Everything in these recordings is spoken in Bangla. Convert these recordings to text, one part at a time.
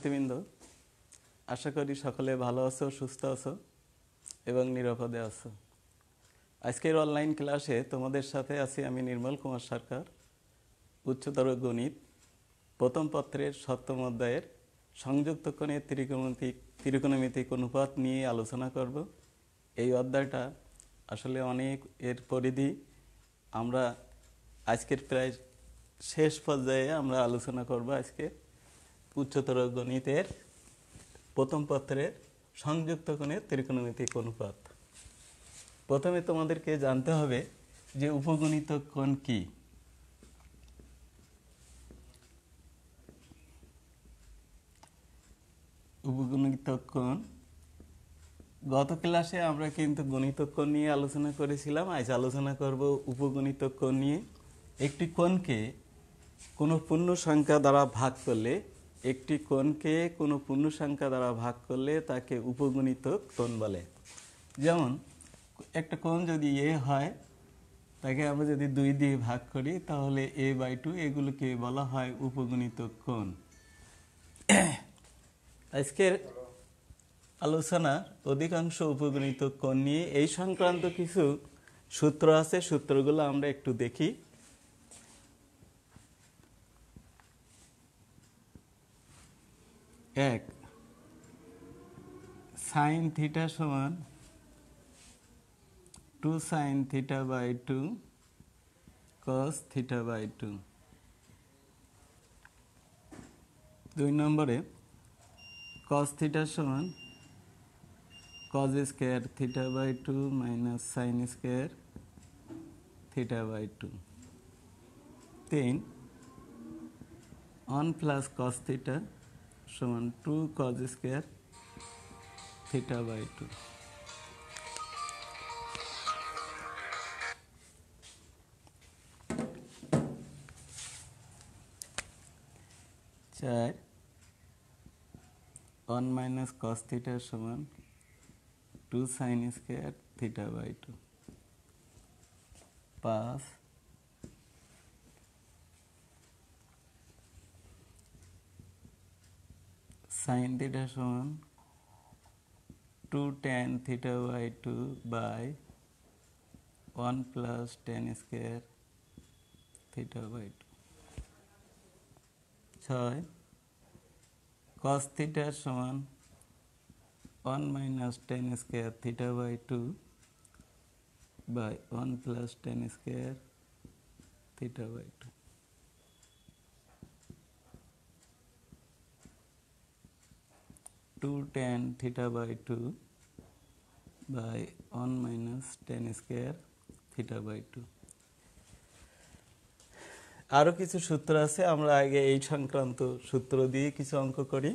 শিক্ষার্থীবৃন্দ, আশা করি সকলে ভালো আছো, সুস্থ আছো এবং নিরাপদে আছো। আজকের অনলাইন ক্লাসে তোমাদের সাথে আছি আমি নির্মল কুমার সরকার। উচ্চতর গণিত প্রথম পত্রের 7ম অধ্যায়ের সংযুক্ত কোণের ত্রিকোণমিতিক অনুপাত নিয়ে আলোচনা করব। এই অধ্যায়টা আসলে অনেক, এর পরিধি আমরা আজকের প্রায় শেষ পর্যায়ে আমরা আলোচনা করব। আজকে উচ্চতর গণিতের প্রথম পত্রের সংযুক্ত কোণের ত্রিকোণমিতিক অনুপাত। প্রথমে তোমাদেরকে জানতে হবে যে উপগুণিতক কোণ কি। উপগুণিতক কোণ, গত ক্লাসে আমরা কিন্তু গণিতক কোণ নিয়ে আলোচনা করেছিলাম। আজ আলোচনা করব উপগুণিতক কোণ নিয়ে। একটি কোণকে কোনো পূর্ণ সংখ্যা দ্বারা ভাগ করলে, তাকে উপগুণিতক কোণ বলে। যেমন একটা কোণ যদি এ হয়, তাকে আমরা যদি 2 দিয়ে ভাগ করি তাহলে a/2, এগুলোকে বলা হয় উপগুণিতক কোণ। আজকের আলোচনা অধিকাংশ উপগুণিতক কোণ নিয়ে। এই সংক্রান্ত কিছু সূত্র আছে, সূত্রগুলো আমরা একটু দেখি। এক, sin θ সমান 2 sin θ/2 cos θ/2। 2 নম্বরে cos θ সমান cos square θ/2 minus sin square θ/2। 3, 1 plus cos θ সমান 2 cos স্কয়ার θ/2। 4, 1 মাইনাস cos θ সমান 2 sin স্কয়ার θ/2। 5, sin θ সমান 2 tan θ/2 by 1 plus tan square θ/2। 6, cos θ সমান 1 minus tan square θ/2 by 1 plus tan square θ/2। 2 tan θ/2 by 1 minus tan square θ/2। আরো কিছু সূত্র আছে, আমরা আগে এই সংক্রান্ত সূত্র দিয়ে কিছু অঙ্ক করি।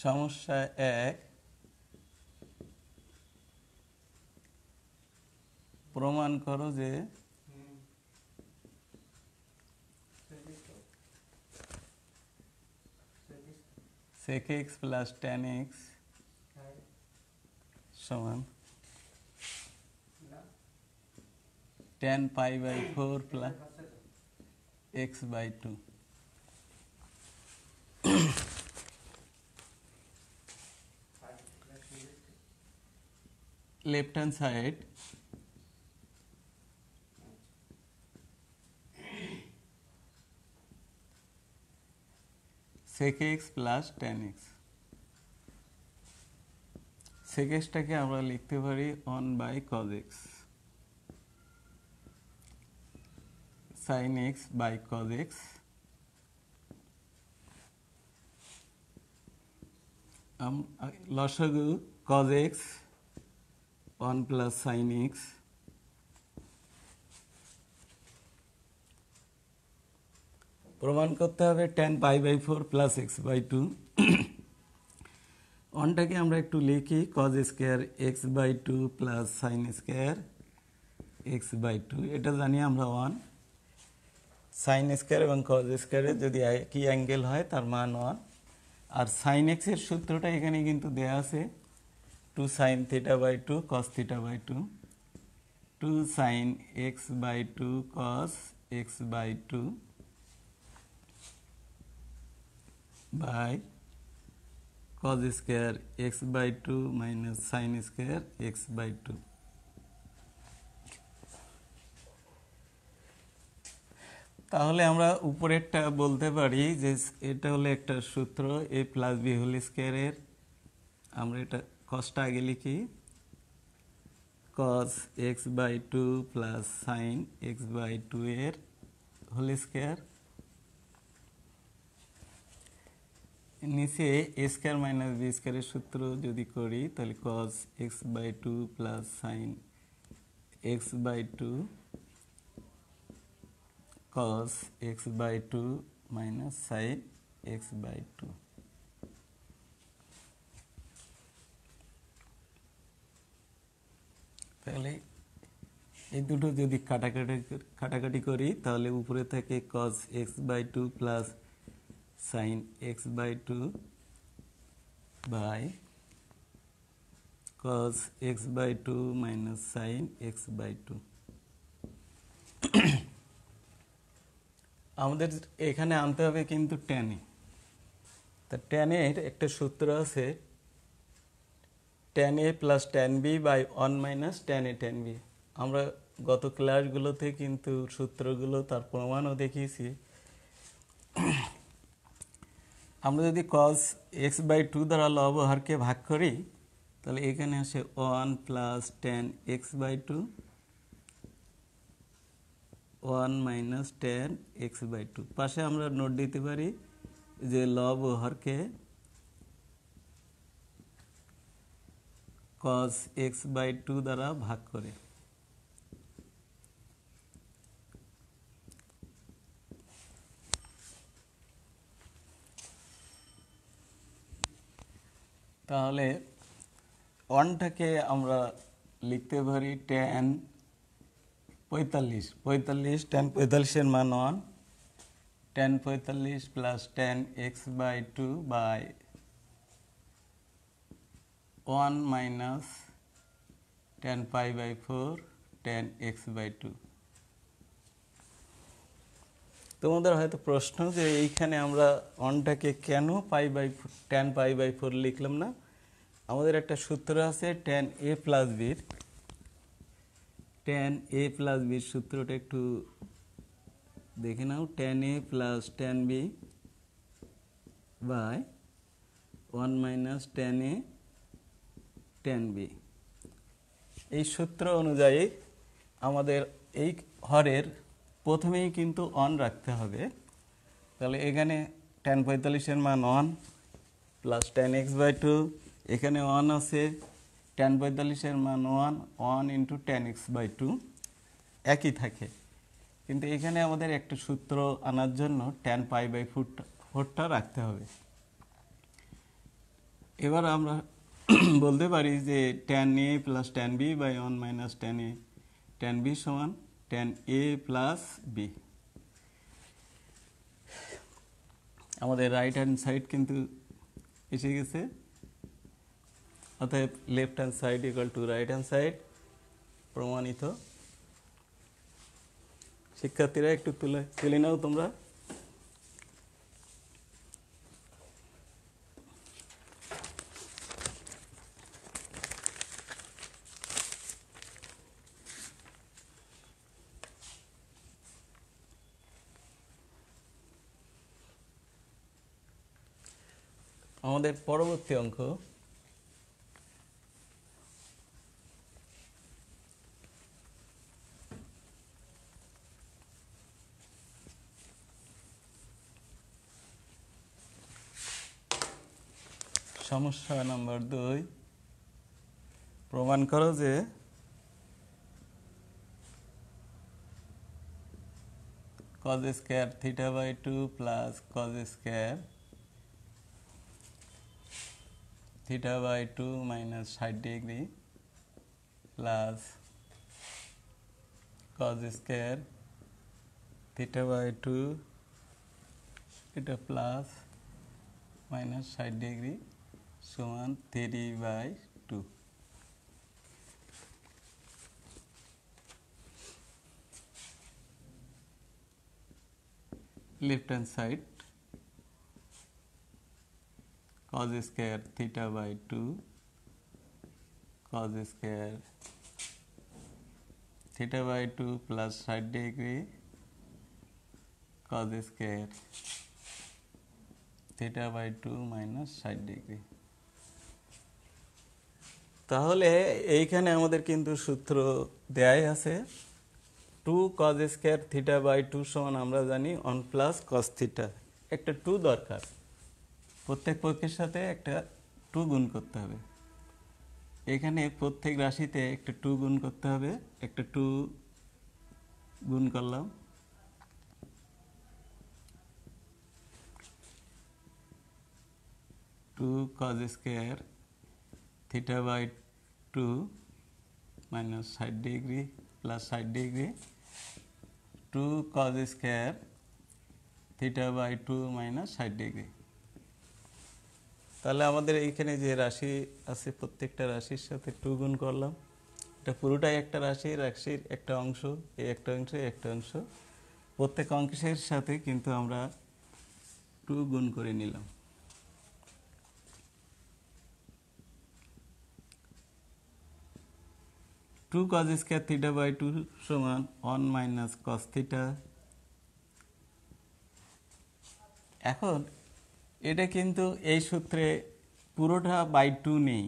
সমস্যা 1, প্রমাণ করো যে sec x plus tan x সমান tan π/4 plus x/2। left hand side sec x plus tan x। sec x টাকে আমরা লিখতে পারি 1/cos x, sin x by cos x, লসাগু cos x 1 plus sin x প্রমাণ করতে হবে tan π/4 প্লাস x/2 ওয়ানটাকে আমরা একটু লিখি cos square x by two plus sin square x by two, এটা জানি আমরা ওয়ান। সাইন স্কোয়ার এবং কজ স্কোয়ারের যদি একই অ্যাঙ্গেল হয় তার মান ওয়ান। আর সাইন এক্সের সূত্রটা এখানে কিন্তু দেয়া আছে, two sin theta by two cos theta by two, two sin x by two cos x by two by cos square x by two minus sin square x by two. তাহলে আমরা উপরেরটা বলতে পারি যে এটা হলো একটা সূত্র এ প্লাস বি হোল স্কোয়ারের, আমরা এটা কসটা আগে লিখি, cos x by two plus sin x by two এর হোল স্কোয়ার, নিচে এ স্কোয়ার মাইনাস বি স্কোয়ারের সূত্র যদি করি তাহলে cos x by two plus sin x by two cos x by 2 minus sin x by 2। তাহলে এই দুটো যদি কাটাকাটি করি তাহলে উপরে থাকে cos x by 2 plus sin x by 2 by cos x by 2 minus sin x by 2। আমাদের এখানে আনতে হবে কিন্তু tan এ, তা tan এর একটা সূত্র আছে tan a plus tan b by 1 minus tan a tan b। আমরা গত ক্লাসগুলোতে কিন্তু সূত্রগুলো তার প্রমাণও দেখিয়েছি। আমরা যদি cos x বাই 2 দ্বারা লব হরকে ভাগ করি তাহলে এখানে আসে 1 plus tan x by 2 1 minus tan x by 2। পাশে আমরা নোট দিতে পারি যে লব ও হরকে cos x বাই 2 দ্বারা ভাগ করে। তাহলে ওয়ানটাকে আমরা লিখতে পারি tan 45 tan 45 এর মান 1, tan 45 plus tan x by 2 by 1 minus tan pi by 4 tan x by 2। তোমাদের হয়তো প্রশ্ন যে এইখানে আমরা ওয়ানটাকে কেন tan পাই বাই 4 লিখলাম না? আমাদের একটা সূত্র আছে tan a প্লাস বির, tan a প্লাস বির সূত্রটা একটু দেখে নাও, tan a plus tan b by 1 minus tan a tan b। এই সূত্র অনুযায়ী আমাদের এই হরের প্রথমেই কিন্তু 1 রাখতে হবে। তাহলে এখানে tan 45 এর মান 1 প্লাস tan x বাই 2, এখানে 1 আছে, tan 45 এর মান 1 ইন্টু tan x বাই 2 একই থাকে। কিন্তু এখানে আমাদের একটা সূত্র আনার জন্য tan পাই বাই 4টা রাখতে হবে। এবার আমরা বলতে পারি যে tan a plus tan b by 1 minus tan b সমান tan a প্লাস b। আমাদের রাইট হ্যান্ড সাইড কিন্তু এসে গেছে, অতএব left hand side equal to right hand side প্রমাণিত। শিক্ষার্থীরা একটু তুলে নাও তোমরা। আমাদের পরবর্তী অঙ্ক সমস্যা নাম্বার 2। প্রমাণ করো যে cos square theta by 2 plus cos square theta by 2 minus 60 degree plus cos square theta by 2 এটা প্লাস মাইনাস 60 ডিগ্রি সমান 3/2। Left hand side cos square theta by 2 cos square theta by 2 plus 60 degree cos square theta by 2 minus 60 degree। তাহলে এইখানে আমাদের কিন্তু সূত্র দেয়াই আছে 2 cos square theta by 2 সমান আমরা জানি 1 plus cos theta। একটা 2 দরকার, প্রত্যেক পক্ষের সাথে একটা 2 গুণ করতে হবে। এখানে প্রত্যেক রাশিতে একটা 2 গুণ করতে হবে, একটা 2 গুণ করলাম। Two cos square theta by 2 minus 60 degree plus 60 degree 2 cos square theta by 2 minus 60 degree। তাহলে আমাদের এইখানে যে রাশি আছে প্রত্যেকটা রাশির সাথে 2 গুণ করলাম। এটা পুরোটাই একটা রাশি, রাশির একটা অংশ, এই একটা অংশ, এই একটা অংশ, প্রত্যেক অংশের সাথে কিন্তু আমরা 2 গুণ করে নিলাম। Two cos square theta by 2 समान 1 माइनस cos थीटा। এখন এটা কিন্তু এই সূত্রে পুরোটা বাই 2 নেই,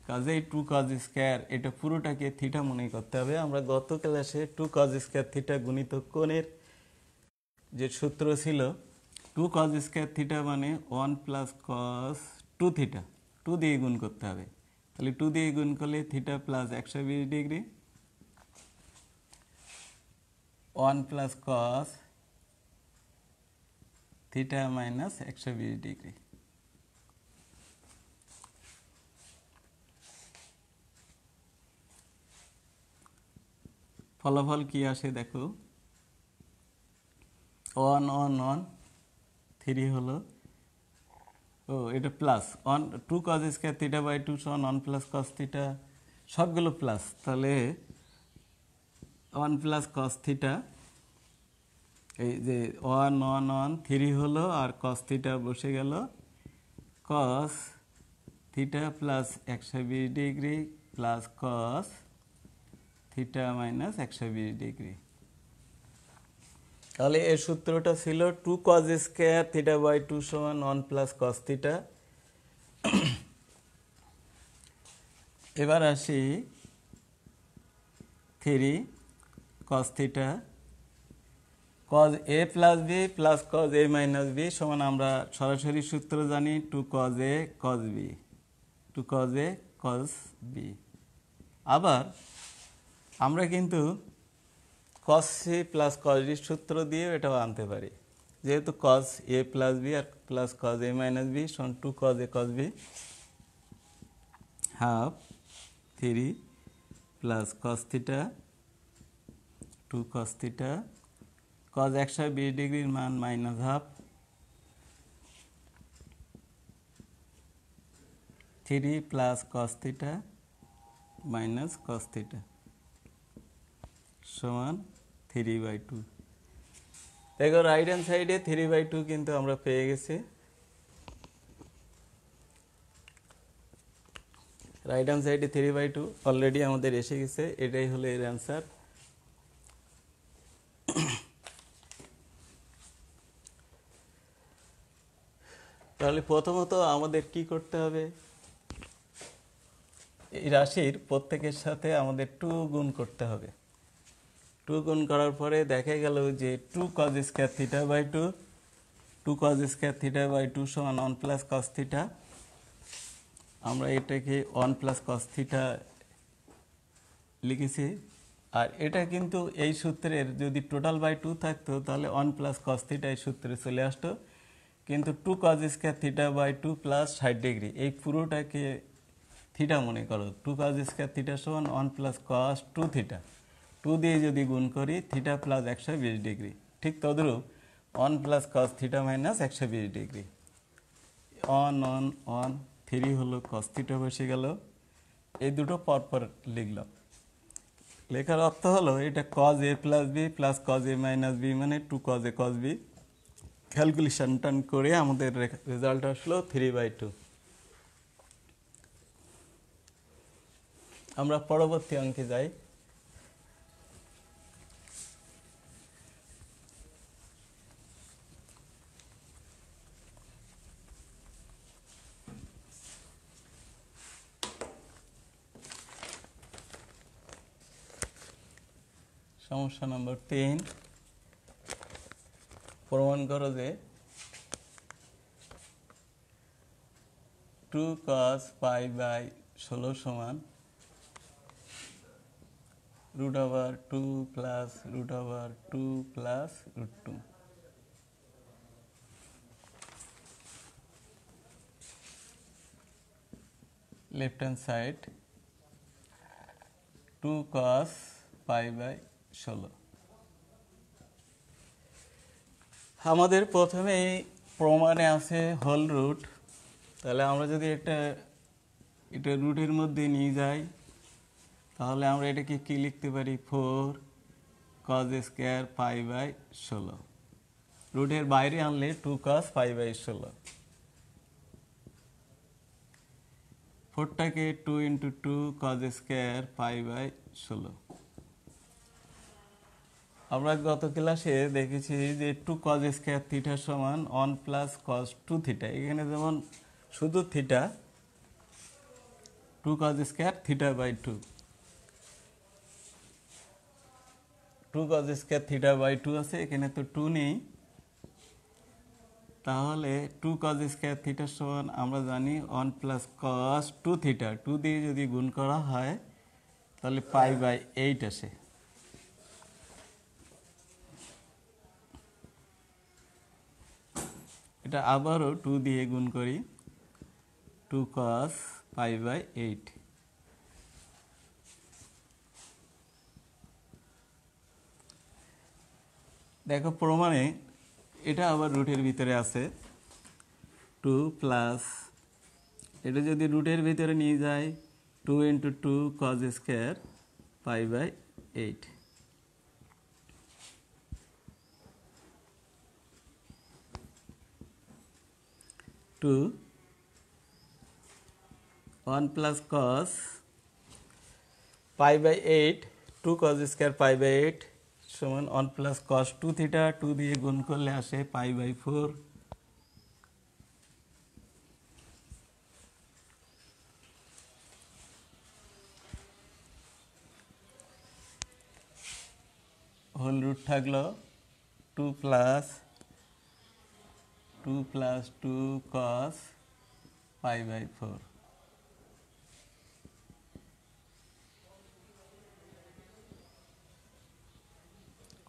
কাজেই 2 cos স্কয়ার এটা পুরোটাকে থিটা মনে করতে হবে। আমরা গত ক্লাসে 2 cos স্কয়ার থিটা গুণিত কোণের যে সূত্র ছিল 2 cos স্কয়ার থিটা মানে 1 প্লাস cos 2 থিটা, 2 দিয়ে গুণ করতে হবে। তাহলে 2 দিয়ে গুণ করলে theta plus 120 degree 1 plus cos theta minus 120 degree. ফলাফল কি আসে দেখো, 1 1 1 3 হলো, ও এটা plus 1 2 cos square theta by 2 সমান 1 প্লাস cos থিটা, সবগুলো প্লাস। তাহলে 1 প্লাস cos থিটা, এই যে 1 1 1 3 হলো আর cos থিটা বসে গেল, cos theta plus 120 degree plus cos theta minus 120 degree. তাহলে এই সূত্রটা ছিল 2 cos স্কয়ার থিটা বাই 2 সমান 1 প্লাস cos থিটা। এবার আসি 3 cos theta cos a plus b plus cos a minus b সমান আমরা সরাসরি সূত্র জানি 2 cos a cos b, 2 cos a cos b। আবার আমরা কিন্তু cos c plus cos d সূত্র দিয়ে এটাও আনতে পারি, যেহেতু cos a প্লাস b আর plus cos a minus b সমান 2 cos a cos b half 3 plus cos theta 2 cos theta cos 120 ডিগ্রির মান minus half 3 plus cos theta minus cos theta সমান 3/2। দেখো রাইট হ্যান্ড সাইডে 3/2 কিন্তু আমরা পেয়ে গেছি। রাইট হ্যান্ড সাইডে 3/2 অলরেডি আমাদের এসে গেছে, এটাই হলো এর অ্যান্সার। তাহলে প্রথমত আমাদের কি করতে হবে, এই রাশির প্রত্যেকের সাথে আমাদের 2 গুণ করতে হবে। 2 গুণ করার পরে দেখা গেল যে 2 cos square theta by 2 2 cos square theta by 2 সমান 1 প্লাস cos থিটা। আমরা এটাকে 1 প্লাস cos থিটা লিখেছি, আর এটা কিন্তু এই সূত্রের যদি টোটাল বাই 2 থাকতো তাহলে 1 প্লাস cos থিটা এই সূত্রে চলে আসতো, কিন্তু 2 cos square theta by 2 plus 60 degree, এই পুরোটাকে থিটা মনে করো। 2 cos স্কয়ার থিটা সমান 1 প্লাস cos 2 থিটা, 2 দিয়ে যদি গুণ করি থিটা প্লাস 120 ডিগ্রি, ঠিক তদ্রূপ 1 plus cos theta minus 120 degree. 1 3 হলো cos থিটা বসে গেল, এই দুটো পরপর লিখলাম। লেখার অর্থ হলো এটা cos a plus b plus cos a minus b মানে 2 cos a cos b। Calculation টান করে আমাদের রেজাল্ট আসলো 3/2। আমরা পরবর্তী অঙ্কে যাই। সমস্যা নম্বর 3, প্রমাণ করো যে 2 cos পাই বাই 16 সমান √2 plus √2 plus √2। Left hand side 2 cos pi by 16। আমাদের প্রথমেই প্রমাণে আছে হোল রুট, তাহলে আমরা যদি এটা রুটের মধ্যে নিয়ে যাই তাহলে আমরা এটাকে কি লিখতে পারি 4 cos স্কয়ার পাই বাই 16। রুটের বাইরে আনলে 2 cos পাই বাই 16। 4টাকে 2 × 2 cos স্কয়ার পাই বাই 16। আমরা গত ক্লাসে দেখেছি যে 2 cos স্কয়ার থিটা সমান 1 প্লাস cos 2 থিটা। এখানে যেমন শুধু theta 2 cos square theta by 2, 2 cos square theta by 2 আছে, এখানে তো 2 নেই, তাহলে 2 cos স্কয়ার থিটা সমান আমরা জানি 1 প্লাস cos 2 থিটা, 2 দিয়ে যদি গুণ করা হয় তাহলে পাই বাই 8 আসে। এটা আবারও 2 দিয়ে গুণ করি, 2 cos পাই বাই 8। দেখো প্রমাণে এটা আবার রুটের ভিতরে আছে 2 প্লাস, এটা যদি রুটের ভিতরে নিয়ে যাই 2 × 2 cos square pi by 8। 2 1 plus cos pi by 8, 2 cos square pi by 8 সমান 1 প্লাস cos 2 থিটা, 2 দিয়ে গুণ করলে আসে পাই বাই 4। হোল রুট থাকলো 2 plus 2 cos pi by 4।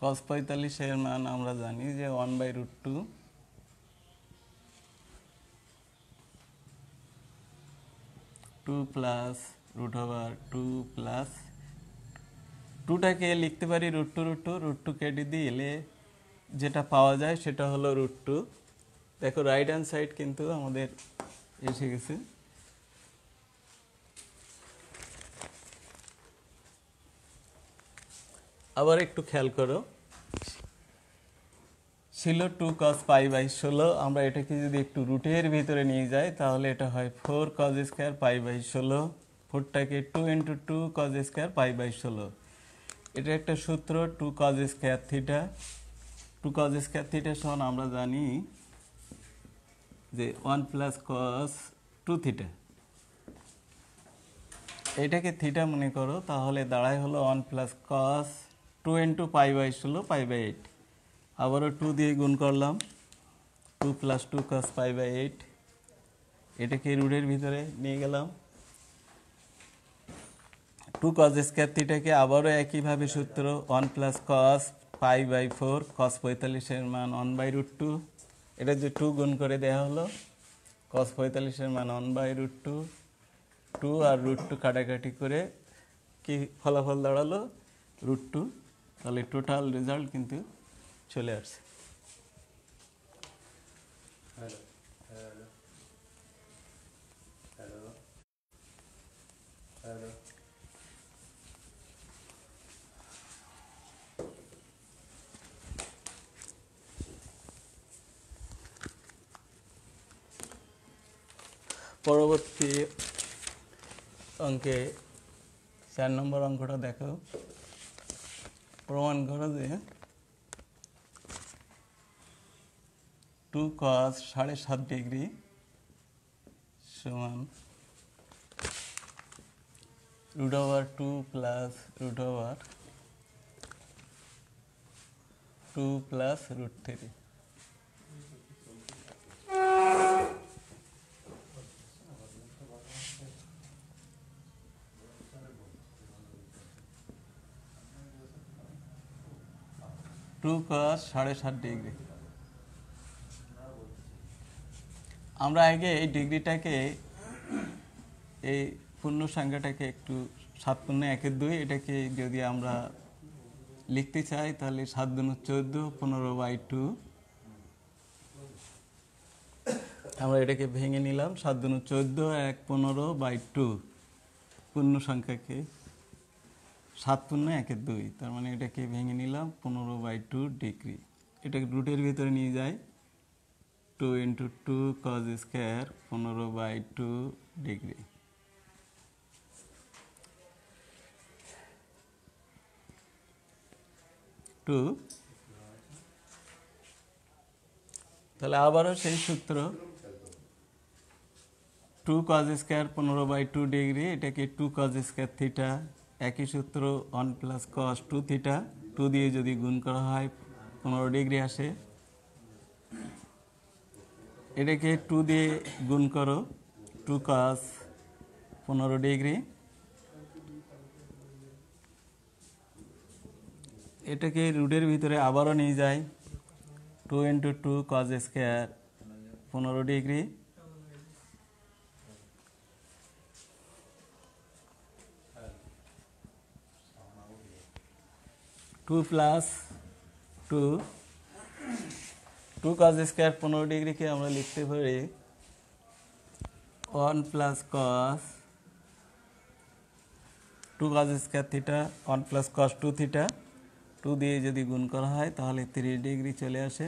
cos 45 এর মান আমরা জানি যে 1/√2, 2 প্লাস √2 প্লাস 2টাকে লিখতে পারি √2 কেটে দিলে যেটা পাওয়া যায় সেটা হলো √2। দেখো রাইট হ্যান্ড সাইড কিন্তু আমাদের এসে গেছে। আবার একটু খেয়াল করো, ছিল 2 cos পাই বাই 16, আমরা এটাকে যদি একটু রুটের ভিতরে নিয়ে যাই তাহলে এটা হয় 4 cos স্কয়ার পাই বাই 16। 4টাকে 2 × 2 cos স্কয়ার পাই বাই 16। এটা একটা সূত্র 2 cos square theta, 2 cos square theta সমান আমরা জানি যে 1 প্লাস cos 2 থিটা। এটাকে থিটা মনে করো, তাহলে দাঁড়ায় হলো 1 plus cos 2 × pi by 16 pi by 8। আবারও 2 দিয়ে গুণ করলাম, 2 প্লাস 2 cos পাই বাই 8। এটাকে রুটের ভিতরে নিয়ে গেলাম। 2 cos স্কয়ার থিটাকে আবারও একইভাবে সূত্র 1 plus cos pi by 4, cos 45 এর মান 1/√2, এটা যে 2 গুণ করে দেওয়া হলো, cos 45-এর মান 1/√2, 2 আর √2 কাটাকাটি করে কি ফলাফল দাঁড়ালো √2। তাহলে টোটাল রেজাল্ট কিন্তু চলে আসছে। পরবর্তী অঙ্কে 4 নম্বর অঙ্কটা দেখো। প্রমাণ করো যে 2 cos 7.5 ডিগ্রি সমান √2 plus √2 plus √3। Two cos 7.5 degree. আমরা আগে এই ডিগ্রিটাকে, এই পূর্ণ সংখ্যাটাকে একটু 7 × 1 = 2, এটাকে যদি আমরা লিখতে চাই তাহলে 7 × 14 15/2। আমরা এটাকে ভেঙে নিলাম, 7 × 14 1 15/2 পূর্ণ সংখ্যাকে 7 × 1 = 2, তার মানে এটাকে ভেঙে নিলাম 15/2 ডিগ্রি। এটাকে রুটের ভিতরে নিয়ে যাই, 2 × 2 cos স্কয়ার 15/2 ডিগ্রি। তাহলে আবারও সেই সূত্র, 2 cos স্কয়ার 15/2 ডিগ্রি, এটাকে 2 cos স্কয়ার থিটা, একই সূত্র 1 প্লাস cos 2 থিটা, 2 দিয়ে যদি গুণ করা হয় 15 ডিগ্রি আসে। এটাকে 2 দিয়ে গুণ করো, 2 cos 15 ডিগ্রি। এটাকে রুটের ভিতরে আবারও নিয়ে যাই, 2 × 2 cos square 15 degree, 2 plus 2 cos square 15 ডিগ্রিকে আমরা লিখতে পারি 1 plus cos 2 cos square theta 1 plus cos 2 theta, 2 দিয়ে যদি গুণ করা হয় তাহলে 3 ডিগ্রি চলে আসে।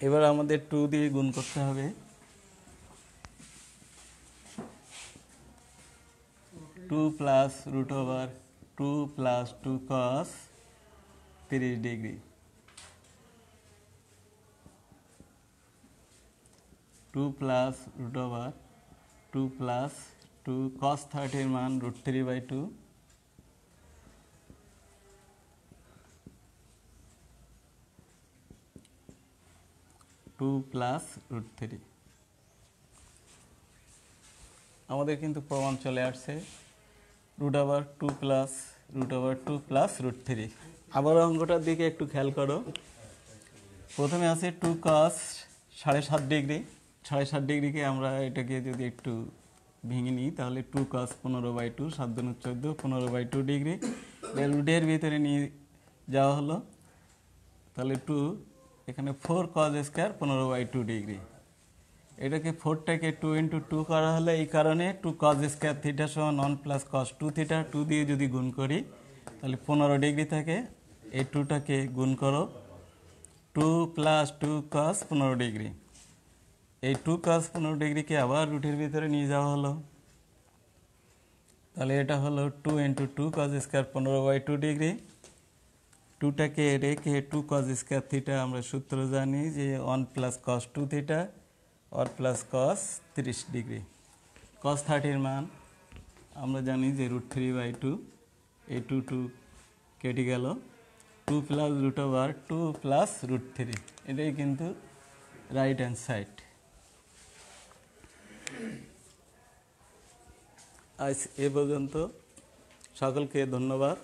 এবার আমাদের 2 দিয়ে গুণ করতে হবে, 2 plus √2 plus 2 cos 30 degree, 2 plus √2 plus 2 cos 30 এর মান √3/2, 2 প্লাস √3। আমাদের কিন্তু প্রমাণ চলে আসছে, √2 প্লাস √3। আবার অঙ্কটার দিকে একটু খেয়াল করো। প্রথমে আছে 2 cos 7.5 ডিগ্রি, 7.5 ডিগ্রিকে আমরা এটাকে যদি একটু ভেঙে নিই তাহলে 2 cos 15/2, 7 × 14 15/2 ডিগ্রি, রুটের ভিতরে নিয়ে যাওয়া হলো, তাহলে 2 এখানে 4 cos স্কয়ার 15/2 ডিগ্রি। এটাকে 4টাকে 2 × 2 করা হলে এই কারণে 2 cos স্কয়ার থিটা সমান 1 প্লাস cos 2 থিটা, 2 দিয়ে যদি গুণ করি তাহলে 15 ডিগ্রি থাকে। এই 2টাকে গুণ করো, 2 প্লাস 2 cos 15 ডিগ্রি। এই 2 cos 15 ডিগ্রিকে আবার রুটের ভিতরে নিয়ে যাওয়া হলো, তাহলে এটা হলো 2 × 2 cos স্কয়ার 15/2 ডিগ্রি। 2টাকে রেখে 2 cos স্কয়ার থিটা আমরা সূত্র জানি যে 1 plus cos 2 theta 1 plus cos 30 degree. cos 30 এর মান আমরা জানি যে √3/2, এই 2 কেটে গেল, 2 প্লাস √2 প্লাস √3, এটাই কিন্তু রাইট হ্যান্ড সাইড। আজ এ পর্যন্ত, সকলকে ধন্যবাদ।